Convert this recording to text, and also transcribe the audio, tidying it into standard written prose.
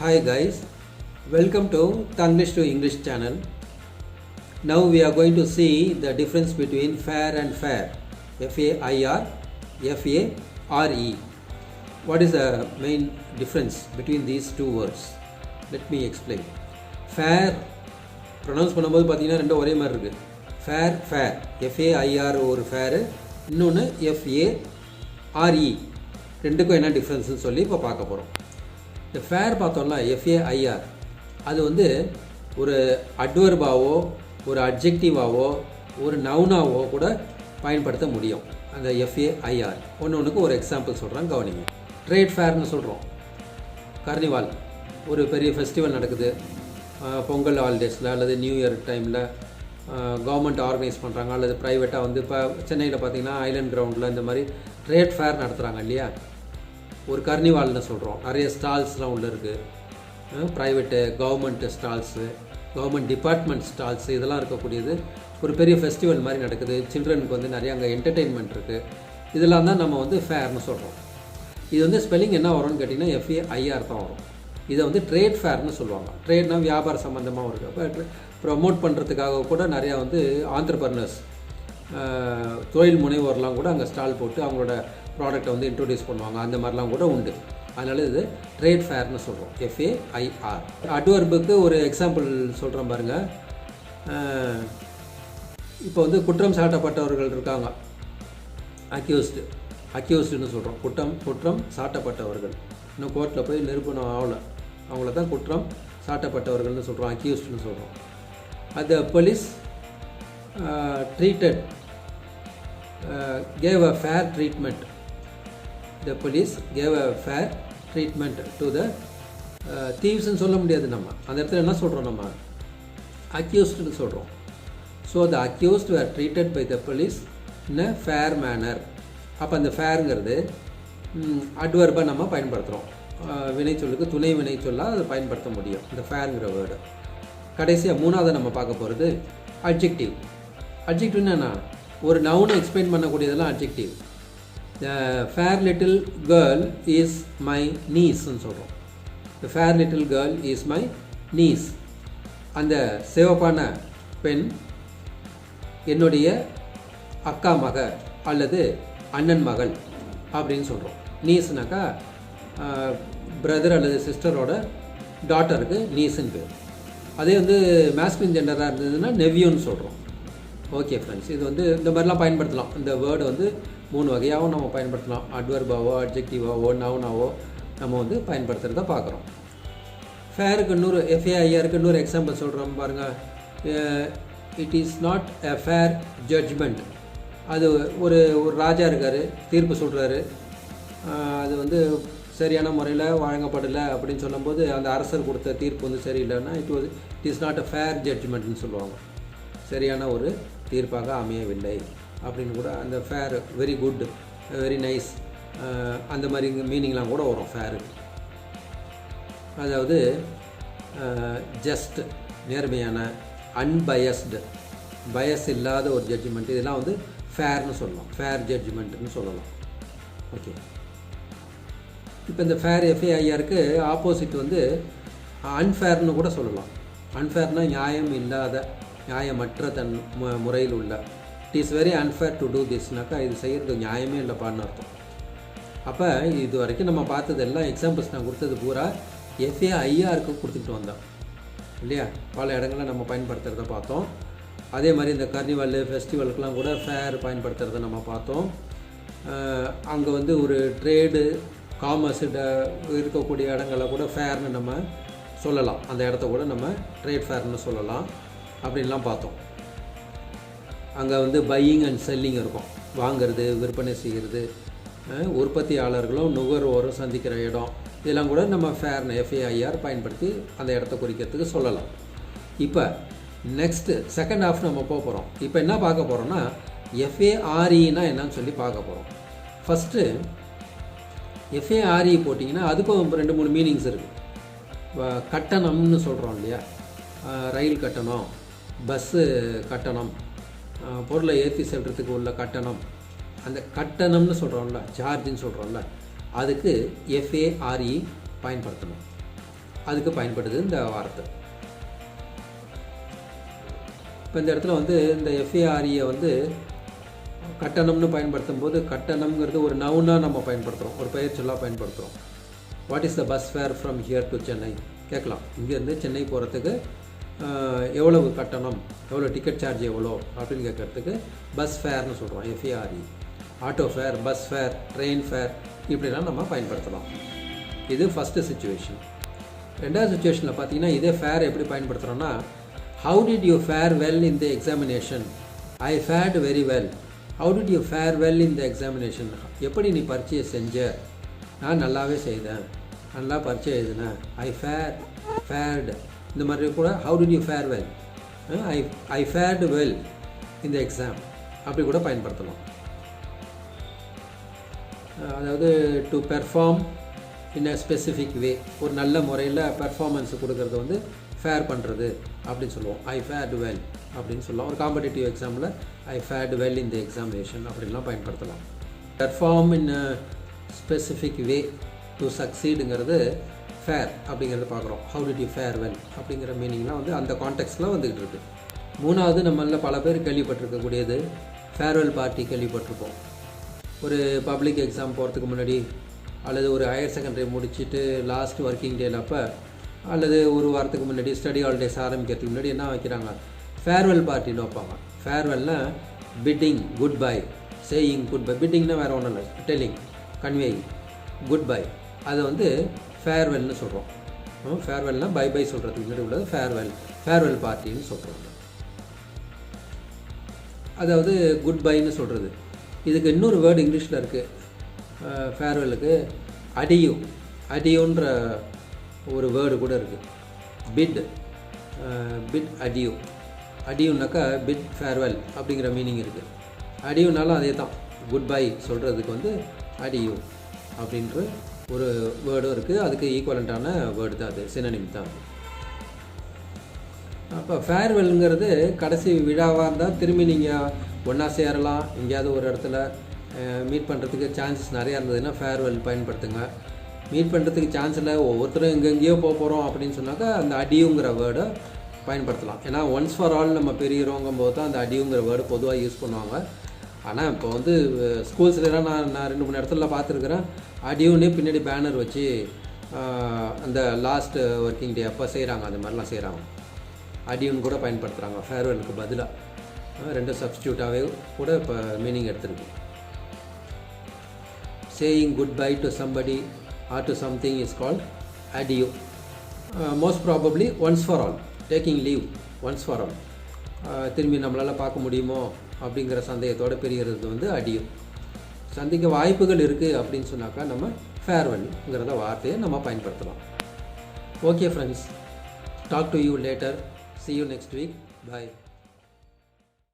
Hi guys, welcome to Tanglish to English channel. Now we are going to see the difference between fair and fair. F-A-I-R, F-A-R-E. What is the main difference between these two words? Let me explain. Fair pronounce பண்ணும்போது பார்த்தீங்கன்னா ரெண்டும் ஒரே மாதிரி இருக்கு. Fair, fair. F-A-I-R ஒரு fair, இன்னொன்று F-A-R-E. ரெண்டுக்கும் என்ன டிஃப்ரென்ஸ்னு சொல்லி இப்போ பார்க்க போகிறோம். இந்த ஃபேர் பார்த்தோம்னா எஃப்ஏஐஆர் அது வந்து ஒரு அட்வர்பாவோ ஒரு அட்ஜெக்டிவாவோ ஒரு நவுனாவோ கூட பயன்படுத்த முடியும். அந்த எஃப்ஏஐஆர் ஒன்றுக்கு ஒரு எக்ஸாம்பிள் சொல்கிறேன், கவனிங்க. ட்ரேட் ஃபேர்னு சொல்கிறோம். கார்னிவால் ஒரு பெரிய ஃபெஸ்டிவல் நடக்குது, பொங்கல் ஹாலிடேஸில் அல்லது நியூ இயர் டைமில் கவர்மெண்ட் ஆர்கனைஸ் பண்ணுறாங்க அல்லது ப்ரைவேட்டாக வந்து இப்போ சென்னையில் பார்த்திங்கன்னா ஐலண்ட் கிரவுண்டில் இந்த மாதிரி ட்ரேட் ஃபேர் நடத்துகிறாங்க இல்லையா. ஒரு கர்னிவால்னு சொல்கிறோம். நிறைய ஸ்டால்ஸ்லாம் உள்ளே இருக்குது. Private government stalls, government department stalls இதெல்லாம் இருக்கக்கூடியது. ஒரு பெரிய ஃபெஸ்டிவல் மாதிரி நடக்குது. சில்ட்ரனுக்கு வந்து நிறையா அங்கே என்டர்டெயின்மெண்ட் இருக்குது. இதெல்லாம் தான் நம்ம வந்து ஃபேர்னு சொல்கிறோம். இது வந்து ஸ்பெல்லிங் என்ன வரும்னு கேட்டிங்கன்னா எஃப்ஏஐஆர் தான் வரும். இதை வந்து ட்ரேட் ஃபேர்னு சொல்லுவாங்க. ட்ரேட்னால் வியாபார சம்மந்தமாக இருக்குது. அப்போ ப்ரமோட் பண்ணுறதுக்காக கூட நிறையா வந்து ஆண்டர்பிரனர்ஸ் தொழில் முனைவோர்லாம் கூட அங்கே ஸ்டால் போட்டு அவங்களோட ப்ராடக்டை வந்து இன்ட்ரோடியூஸ் பண்ணுவாங்க. அந்த மாதிரிலாம் கூட உண்டு. அதனால் இது ட்ரேட் ஃபேர்னு சொல்கிறோம், எஃப்ஏஐஆர். அட்வர்புக்கு ஒரு எக்ஸாம்பிள் சொல்கிறேன் பாருங்கள். இப்போ வந்து குற்றம் சாட்டப்பட்டவர்கள் இருக்காங்க, அக்யூஸ்டுன்னு சொல்கிறோம். குற்றம் சாட்டப்பட்டவர்கள் இன்னும் கோர்ட்டில் போய் நிரூபணம் ஆகலை, அவங்கள தான் குற்றம் சாட்டப்பட்டவர்கள்னு சொல்கிறோம், அக்யூஸ்டுன்னு சொல்கிறோம். அந்த police gave a fair treatment. The police gave a fair treatment to the thieves ன்னு சொல்ல முடியாது. நம்ம அந்த இடத்துல என்ன சொல்கிறோம், நம்ம அக்யூஸ்டுன்னு சொல்கிறோம். So the accused were treated by the police in a fair manner. அப்போ அந்த ஃபேருங்கிறது அட்வர்பாக நம்ம பயன்படுத்துகிறோம். வினைச்சொல்லுக்கு துணை வினைச்சொல்லாக அதை பயன்படுத்த முடியும் இந்த ஃபேருங்கிற வேர்டு. கடைசியாக மூணாவது நம்ம பார்க்க போகிறது அட்ஜெக்டிவ். அட்ஜெக்டிவ்னா என்ன? ஒரு நவுனை எக்ஸ்பிளைன் பண்ணக்கூடியதெல்லாம் adjective. The fair little girl is my நீஸ்ன்னு சொல்கிறோம். The fair little girl is my niece. அந்த சிவப்பான பெண் என்னுடைய அக்கா மகள் அல்லது அண்ணன் மகள் அப்படின்னு சொல்கிறோம். நீஸ்னாக்கா பிரதர் அல்லது சிஸ்டரோட டாட்டருக்கு நீஸ்ன்னு பேர். அதே வந்து மேஸ்குலின் ஜெண்டராக இருந்ததுன்னா நெவ்யூன்னு சொல்கிறோம். ஓகே ஃப்ரெண்ட்ஸ், இது வந்து இந்த மாதிரிலாம் பயன்படுத்தலாம். இந்த வேர்டு வந்து 3 வகையாகவும் நம்ம பயன்படுத்தலாம். அட்வர்பாவோ அட்ஜெக்டிவாவோ நவுனாவோ நம்ம வந்து பயன்படுத்துகிறத பார்க்குறோம். ஃபேருக்கு இன்னொரு எஃப்ஏஐஆருக்கு இன்னொரு எக்ஸாம்பிள் சொல்கிறோம் பாருங்கள். It is not a fair judgment. அது ஒரு ஒரு ராஜா இருக்கார், தீர்ப்பு சொல்கிறாரு. அது வந்து சரியான முறையில் வழங்கப்படலை அப்படின்னு சொல்லும்போது அந்த அரசர் கொடுத்த தீர்ப்பு வந்து சரியில்லைன்னா it is not a fair ஜட்ஜ்மெண்ட்னு சொல்லுவாங்க. சரியான ஒரு தீர்ப்பாக அமையவில்லை அப்படின்னு கூட. அந்த fair very good, very nice அந்த மாதிரி மீனிங்லாம் கூட வரும் ஃபேருக்கு. அதாவது ஜஸ்ட் நேர்மையான, அன்பயஸ்டு, பயஸ் இல்லாத ஒரு ஜட்ஜ்மெண்ட், இதெல்லாம் வந்து ஃபேர்னு சொல்லலாம், ஃபேர் ஜட்ஜ்மெண்ட்டுன்னு சொல்லலாம். ஓகே, இப்போ இந்த ஃபேர் எஃப்ஏஐஆருக்கு ஆப்போசிட் வந்து அன்ஃபேர்னு கூட சொல்லலாம். அன்ஃபேர்னால் நியாயம் இல்லாத, நியாயமற்ற முறையில் உள்ள. It is very unfair to do திஸ்னாக்கா இது செய்கிறது நியாயமே இல்லைப்பான்னு அர்த்தம். அப்போ இது வரைக்கும் நம்ம பார்த்தது எல்லாம் எக்ஸாம்பிள்ஸ் நான் கொடுத்தது பூரா எஃப்ஏஐஆருக்கு கொடுத்துட்டு வந்தோம் இல்லையா. பல இடங்களில் நம்ம பயன்படுத்துகிறத பார்த்தோம். அதே மாதிரி இந்த கர்னிவல் ஃபெஸ்டிவலுக்கெலாம் கூட ஃபேர் பயன்படுத்துகிறத நம்ம பார்த்தோம். அங்கே வந்து ஒரு ட்ரேடு காமர்ஸ் இருக்கக்கூடிய இடங்களை கூட ஃபேர்னு நம்ம சொல்லலாம். அந்த இடத்த கூட நம்ம ட்ரேட் ஃபேர்னு சொல்லலாம் அப்படின்லாம் பார்த்தோம். அங்கே வந்து பையிங் அண்ட் செல்லிங் இருக்கும், வாங்கிறது விற்பனை செய்கிறது, உற்பத்தியாளர்களும் நுகர்வோரும் சந்திக்கிற இடம். இதெல்லாம் கூட நம்ம ஃபேர்னு எஃப்ஏஐஆர் பயன்படுத்தி அந்த இடத்த குறிக்கிறதுக்கு சொல்லலாம். இப்போ நெக்ஸ்ட்டு செகண்ட் ஹாஃப் நம்ம போக போகிறோம். இப்போ என்ன பார்க்க போகிறோம்னா எஃப்ஏஆர்இனா என்னன்னு சொல்லி பார்க்க போகிறோம். ஃபஸ்ட்டு எஃப்ஏஆர்இ போட்டிங்கன்னா அதுக்கும் 2-3 மீனிங்ஸ் இருக்குது. கட்டணம்னு சொல்கிறோம் இல்லையா, ரயில் கட்டணம், பஸ்ஸு கட்டணம், பொருளை ஏற்றி செல்றதுக்கு உள்ள கட்டணம். அந்த கட்டணம்னு சொல்கிறோம்ல, சார்ஜுன்னு சொல்கிறோம்ல, அதுக்கு எஃப்ஏஆர்இ பயன்படுத்தணும். அதுக்கு பயன்படுது இந்த வார்த்தை. இப்போ இந்த இடத்துல வந்து இந்த FARE வந்து கட்டணம்னு பயன்படுத்தும் போது கட்டணம்ங்கிறது ஒரு நவுனாக நம்ம பயன்படுத்துகிறோம், ஒரு பெயர் சொல்லாக பயன்படுத்துகிறோம். What is the bus fare from here to Chennai கேட்கலாம். இங்கேருந்து சென்னை போகிறதுக்கு எவ்வளவு கட்டணம், எவ்வளோ டிக்கெட் சார்ஜ் எவ்வளோ அப்படின்னு கேட்குறதுக்கு பஸ் ஃபேர்னு சொல்கிறோம். FARE. Auto fare, bus fare, train fare இப்படிலாம் நம்ம பயன்படுத்தலாம். இது ஃபஸ்ட்டு சுச்சுவேஷன். ரெண்டாவது சுச்சுவேஷனில் பார்த்தீங்கன்னா இதே ஃபேர் எப்படி பயன்படுத்துகிறோன்னா, how did you fare well in the examination? I fared very well. How did you fare well in the examination? எப்படி நீ பரீட்சையை செஞ்ச? நான் நல்லாவே செய்தேன், நல்லா பரீட்சை எழுதினேன். ஐ ஃபேர்டு இந்த மாதிரி கூட how did you fare well, I fared well இந்த எக்ஸாம் அப்படி கூட பயன்படுத்தலாம். அதாவது to perform in a specific way, ஒரு நல்ல முறையில் பெர்ஃபார்மன்ஸ் கொடுக்கறது வந்து ஃபேர் பண்ணுறது அப்படின்னு சொல்லுவோம். ஐ ஃபேர்டு வெல் அப்படின்னு சொல்லலாம். ஒரு காம்படிட்டிவ் எக்ஸாமில் ஐ ஃபேர்டு வெல் இந்த எக்ஸாமினேஷன் அப்படின்லாம் பயன்படுத்தலாம். Perform in a specific way to சக்சீடுங்கிறது ஃபேர் அப்படிங்கிறத பார்க்குறோம். How did you fare well அப்படிங்கிற மீனிங்லாம் வந்து அந்த கான்டெக்ஸ்டில் வந்துக்கிட்டு இருக்குது. மூணாவது நம்மளில் பல பேர் கேள்விப்பட்டிருக்கக்கூடியது ஃபேர்வெல் பார்ட்டி கேள்விப்பட்டிருப்போம். ஒரு பப்ளிக் எக்ஸாம் போகிறதுக்கு முன்னாடி அல்லது ஒரு ஹையர் செகண்டரி முடிச்சுட்டு லாஸ்ட் ஒர்க்கிங் டேல அப்போ அல்லது ஒரு வாரத்துக்கு முன்னாடி ஸ்டடி ஹாலிடேஸ் ஆரம்பிக்கிறதுக்கு முன்னாடி என்ன வைக்கிறாங்க, ஃபேர்வெல் பார்ட்டின்னு வைப்பாங்க. ஃபேர்வெல்னா bidding, goodbye, saying goodbye. பிட்டிங்னா வேறு ஒன்றும் இல்லை, டெல்லிங், கன்வேயிங், குட் பை. அதை வந்து ஃபேர்வெல்னு சொல்கிறோம். ஃபேர்வெல்னால் பை பை சொல்கிறதுக்கு முன்னாடி உள்ளது ஃபேர்வெல் பார்ட்டின்னு சொல்கிறோம். அதாவது குட் பைன்னு சொல்கிறது. இதுக்கு இன்னொரு வேர்டு இங்கிலீஷில் இருக்குது ஃபேர்வெல்லுக்கு, அடியூன்ற ஒரு வேர்டு கூட இருக்குது. பிட் அடியூனாக்கா பிட் ஃபேர்வெல் அப்படிங்கிற மீனிங் இருக்குது. அடியூனாலும் அதே தான், குட் பை சொல்கிறதுக்கு வந்து அடியூ அப்படின்ற ஒரு வேர்டும் இருக்குது. அதுக்கு ஈக்குவலண்ட்டான வேர்டு தான் அது, சினோனிம் தான். அப்போ ஃபேர்வெல்ங்கிறது கடைசி விழாவாக இருந்தால் திரும்பி நீங்கள் ஒன்றா சேரலாம், எங்கேயாவது ஒரு இடத்துல மீட் பண்ணுறதுக்கு சான்சஸ் நிறையா இருந்ததுன்னா ஃபேர்வெல் பயன்படுத்துங்க. மீட் பண்ணுறதுக்கு சான்ஸ் இல்லை, ஒவ்வொருத்தரும் எங்கெங்கேயோ போகிறோம் அப்படின்னு சொன்னாக்கா அந்த அடியுங்கிற வேர்டை பயன்படுத்தலாம். ஏன்னா ஒன்ஸ் ஃபார் ஆல் நம்ம பெரியறோங்கும் போது தான் அந்த அடியுங்கிற வேர்டு பொதுவாக யூஸ் பண்ணுவாங்க. ஆனால் இப்போ வந்து ஸ்கூல்ஸ்லாம் நான் 2-3 இடத்துல பார்த்துருக்குறேன், அடியுன்னே பின்னாடி பேனர் வச்சு அந்த லாஸ்ட் ஒர்க்கிங் டே அப்போ செய்கிறாங்க, அந்த மாதிரிலாம் செய்கிறாங்க. அடியுன்னு கூட பயன்படுத்துகிறாங்க ஃபேர்வெலுக்கு பதிலாக. 2 சப்ஸ்டியூட்டாகவே கூட இப்போ மீனிங் எடுத்துருக்கு. Saying goodbye to somebody or to something is called adieu. Most probably once for all, taking leave once for all, திரும்பி நம்மளால் பார்க்க முடியுமோ அப்படிங்கிற சந்தேகத்தோடு பிரிகிறது வந்து அடியூ. சந்திக்க வாய்ப்புகள் இருக்குது அப்படின்னு சொன்னாக்கா நம்ம ஃபேர்வெல்ங்கிறத வார்த்தையை நம்ம பயன்படுத்தலாம். Okay friends, talk to you later. See you next week. Bye.